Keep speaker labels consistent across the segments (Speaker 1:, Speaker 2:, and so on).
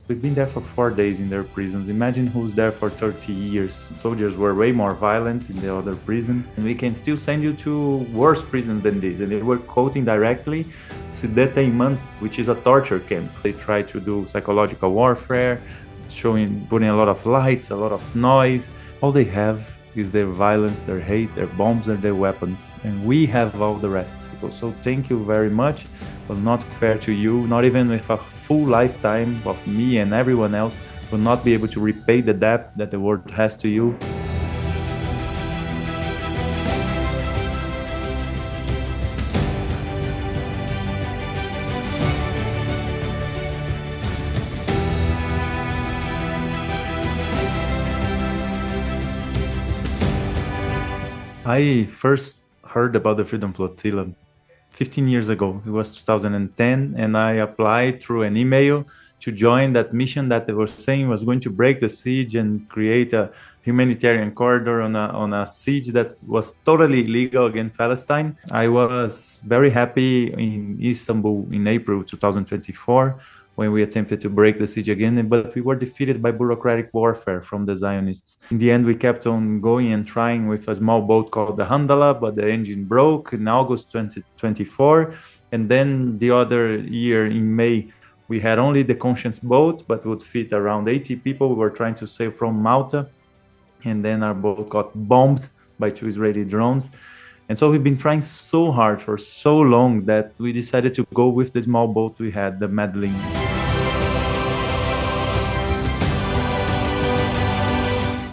Speaker 1: We've been there for 4 days in their prisons. Imagine who's there for 30 years. Soldiers were way more violent in the other prison. And we can still send you to worse prisons than this. And they were quoting directly Sidetaiman, which is a torture camp. They try to do psychological warfare, putting a lot of lights, a lot of noise. All they have is their violence, their hate, their bombs, and their weapons. And we have all the rest. So thank you very much. It was not fair to you, not even with a full lifetime of me and everyone else will not be able to repay the debt that the world has to you. I first heard about the Freedom Flotilla 15 years ago. It was 2010, and I applied through an email to join that mission that they were saying was going to break the siege and create a humanitarian corridor on a siege that was totally illegal against Palestine. I was very happy in Istanbul in April 2024 when we attempted to break the siege again, but we were defeated by bureaucratic warfare from the Zionists. In the end, we kept on going and trying with a small boat called the Handala, but the engine broke in August 2024. And then the other year in May, we had only the Conscience boat, but would fit around 80 people. We were trying to sail from Malta. And then our boat got bombed by 2 Israeli drones. And so we've been trying so hard for so long that we decided to go with the small boat we had, the Madeline.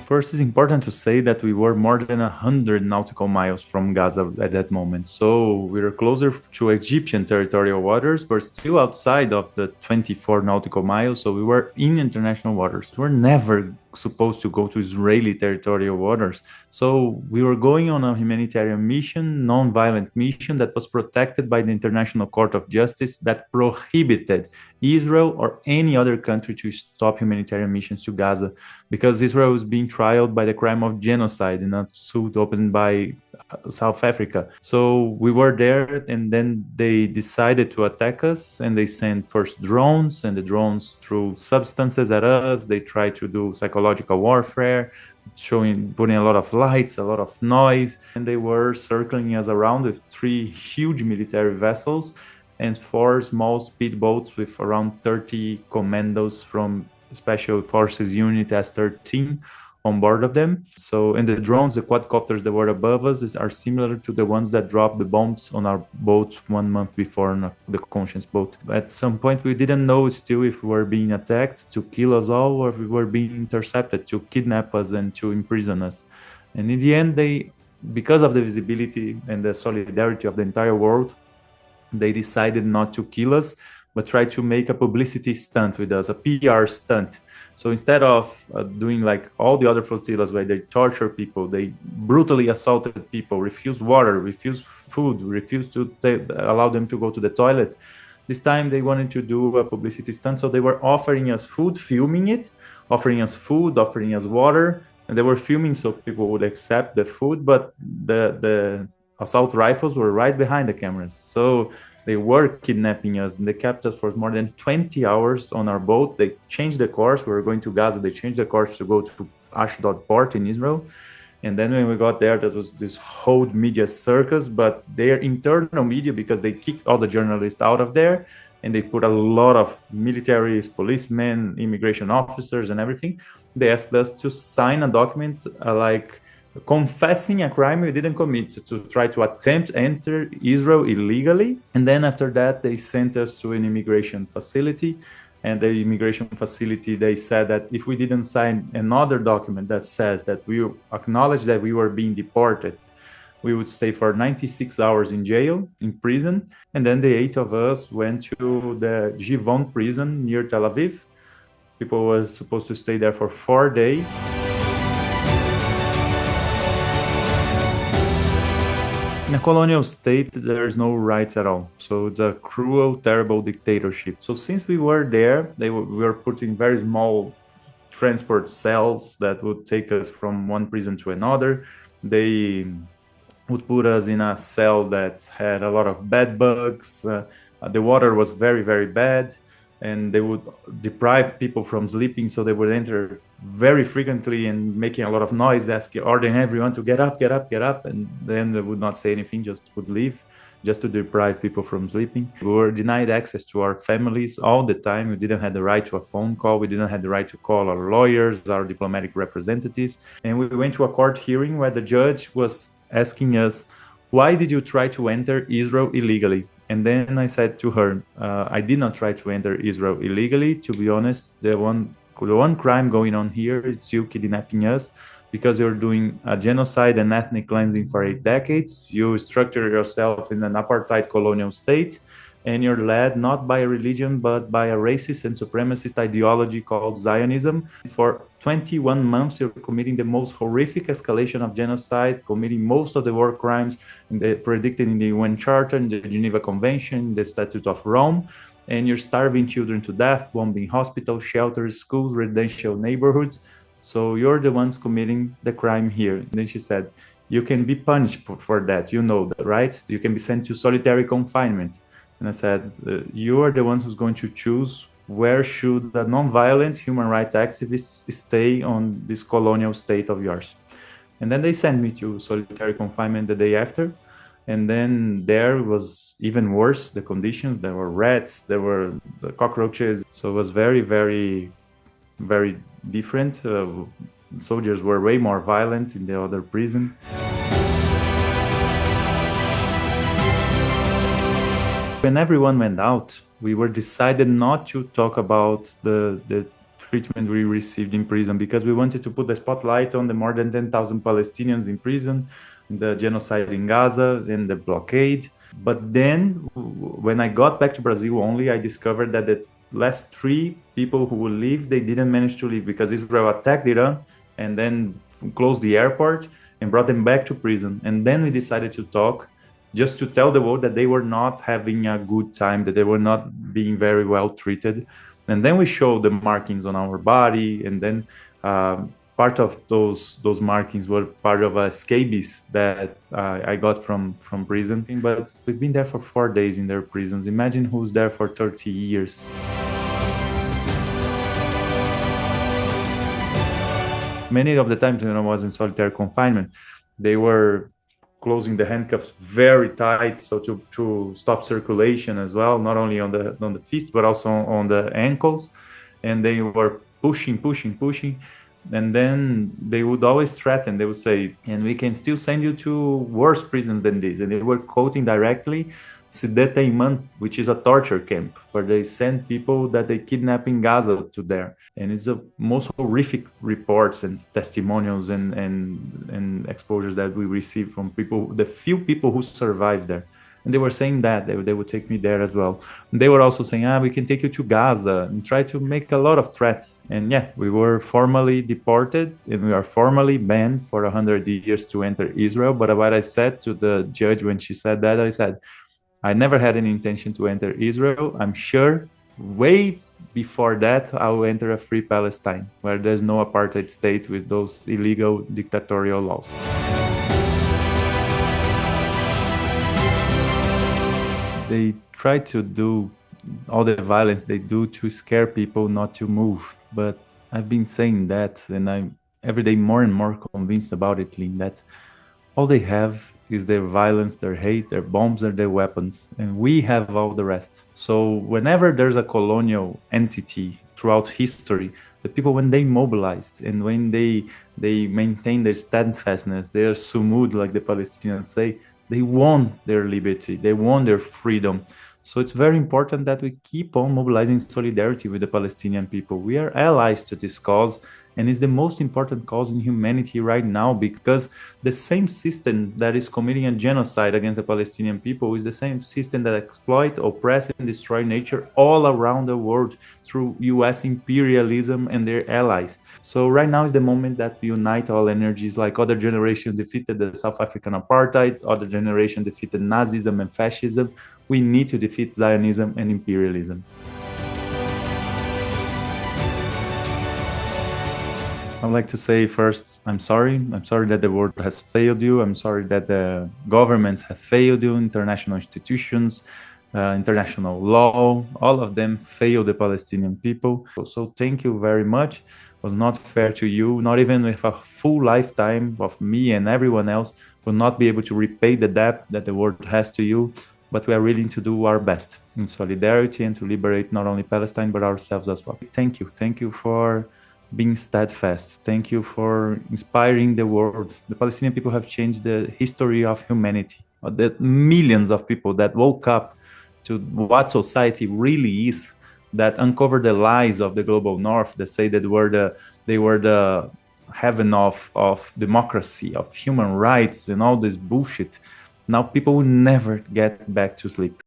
Speaker 1: First, it's important to say that we were more than 100 nautical miles from Gaza at that moment. So we were closer to Egyptian territorial waters, but still outside of the 24 nautical miles. So we were in international waters. We're never supposed to go to Israeli territorial waters. So we were going on a humanitarian mission, non-violent mission that was protected by the International Court of Justice that prohibited Israel or any other country to stop humanitarian missions to Gaza because Israel was being trialed by the crime of genocide in a suit opened by South Africa. So we were there, and then they decided to attack us, and they sent first drones, and the drones threw substances at us. They tried to do psychological warfare, putting a lot of lights, a lot of noise, and they were circling us around with 3 huge military vessels and 4 small speedboats with around 30 commandos from Special Forces Unit S-13 on board of them. So, and the drones, the quadcopters that were above us are similar to the ones that dropped the bombs on our boat 1 month before on the Conscience boat. At some point, we didn't know still if we were being attacked to kill us all or if we were being intercepted to kidnap us and to imprison us. And in the end, because of the visibility and the solidarity of the entire world, they decided not to kill us, but tried to make a publicity stunt with us, a PR stunt. So instead of doing like all the other flotillas where they torture people, they brutally assaulted people, refused water, refused food, refused to allow them to go to the toilet. This time they wanted to do a publicity stunt. So they were offering us food, filming it, offering us food, offering us water. And they were filming so people would accept the food, but the assault rifles were right behind the cameras. So they were kidnapping us, and they kept us for more than 20 hours on our boat. They changed the course. We were going to Gaza. They changed the course to go to Ashdod port in Israel. And then when we got there, there was this whole media circus, but their internal media, because they kicked all the journalists out of there, and they put a lot of military, policemen, immigration officers, and everything. They asked us to sign a document confessing a crime we didn't commit, to try to attempt to enter Israel illegally. And then after that, they sent us to an immigration facility. And the immigration facility, they said that if we didn't sign another document that says that we acknowledge that we were being deported, we would stay for 96 hours in jail, in prison. And then the 8 of us went to the Givon prison near Tel Aviv. People were supposed to stay there for 4 days. In a colonial state, there's no rights at all. So it's a cruel, terrible dictatorship. So since we were there, we were put in very small transport cells that would take us from one prison to another. They would put us in a cell that had a lot of bed bugs. The water was very, very bad. and they would deprive people from sleeping, so they would enter very frequently and making a lot of noise, asking, ordering everyone to get up, get up, get up, and then they would not say anything, just would leave, just to deprive people from sleeping. We were denied access to our families all the time. We didn't have the right to a phone call. We didn't have the right to call our lawyers, our diplomatic representatives. And we went to a court hearing where the judge was asking us, why did you try to enter Israel illegally? And then I said to her, I did not try to enter Israel illegally. To be honest, the one crime going on here is you kidnapping us because you're doing a genocide and ethnic cleansing for 8 decades. You structure yourself in an apartheid colonial state, and you're led not by a religion, but by a racist and supremacist ideology called Zionism. For 21 months, you're committing the most horrific escalation of genocide, committing most of the war crimes predicted in the UN Charter, in the Geneva Convention, the Statute of Rome, and you're starving children to death, bombing hospitals, shelters, schools, residential neighborhoods. So you're the ones committing the crime here. And then she said, you can be punished for that, you know that, right? You can be sent to solitary confinement. And I said, you are the ones who's going to choose where should a non-violent human rights activist stay on this colonial state of yours. And then they sent me to solitary confinement the day after. And then there was even worse, the conditions. There were rats, there were the cockroaches. So it was very, very, very different. Soldiers were way more violent in the other prison. When everyone went out, we were decided not to talk about the treatment we received in prison, because we wanted to put the spotlight on the more than 10,000 Palestinians in prison, the genocide in Gaza, and the blockade. But then when I got back to Brazil only, I discovered that the last 3 people who would leave, they didn't manage to leave because Israel attacked Iran and then closed the airport and brought them back to prison. And then we decided to talk, just to tell the world that they were not having a good time, that they were not being very well treated. And then we showed the markings on our body, and then part of those markings were part of a scabies that I got from prison. But we've been there for 4 days in their prisons. Imagine who's there for 30 years. Many of the times when I was in solitary confinement, they were closing the handcuffs very tight, so to stop circulation as well, not only on the fist but also on the ankles. And they were pushing, and then they would always threaten. They would say, and we can still send you to worse prisons than this. And they were quoting directly Sideta Iman, which is a torture camp where they send people that they kidnap in Gaza to there. And it's the most horrific reports and testimonials and exposures that we receive from people, the few people who survives there. And they were saying that they would take me there as well. And they were also saying, we can take you to Gaza, and try to make a lot of threats. And yeah, we were formally deported, and we are formally banned for 100 years to enter Israel. But what I said to the judge when she said that, I said, I never had any intention to enter Israel. I'm sure way before that, I will enter a free Palestine, where there's no apartheid state with those illegal dictatorial laws. They try to do all the violence they do to scare people not to move. But I've been saying that, and I'm every day more and more convinced about it, Lynn, that all they have is their violence, their hate, their bombs, and their weapons. And we have all the rest. So whenever there's a colonial entity throughout history, the people, when they mobilized and when they maintain their steadfastness, they are sumud, like the Palestinians say, they want their liberty, they want their freedom. So it's very important that we keep on mobilizing solidarity with the Palestinian people. We are allies to this cause, and it's the most important cause in humanity right now, because the same system that is committing a genocide against the Palestinian people is the same system that exploits, oppress, and destroy nature all around the world through US imperialism and their allies. So right now is the moment that we unite all energies, like other generations defeated the South African apartheid, other generation defeated Nazism and fascism. We need to defeat Zionism and imperialism. I'd like to say first, I'm sorry. I'm sorry that the world has failed you. I'm sorry that the governments have failed you, international institutions. international law, all of them fail the Palestinian people. So thank you very much. It was not fair to you, not even with a full lifetime of me and everyone else will not be able to repay the debt that the world has to you, but we are willing to do our best in solidarity and to liberate not only Palestine, but ourselves as well. Thank you. Thank you for being steadfast. Thank you for inspiring the world. The Palestinian people have changed the history of humanity. The millions of people that woke up to what society really is, that uncovered the lies of the global north, that say that they were the heaven of democracy, of human rights, and all this bullshit. Now people will never get back to sleep.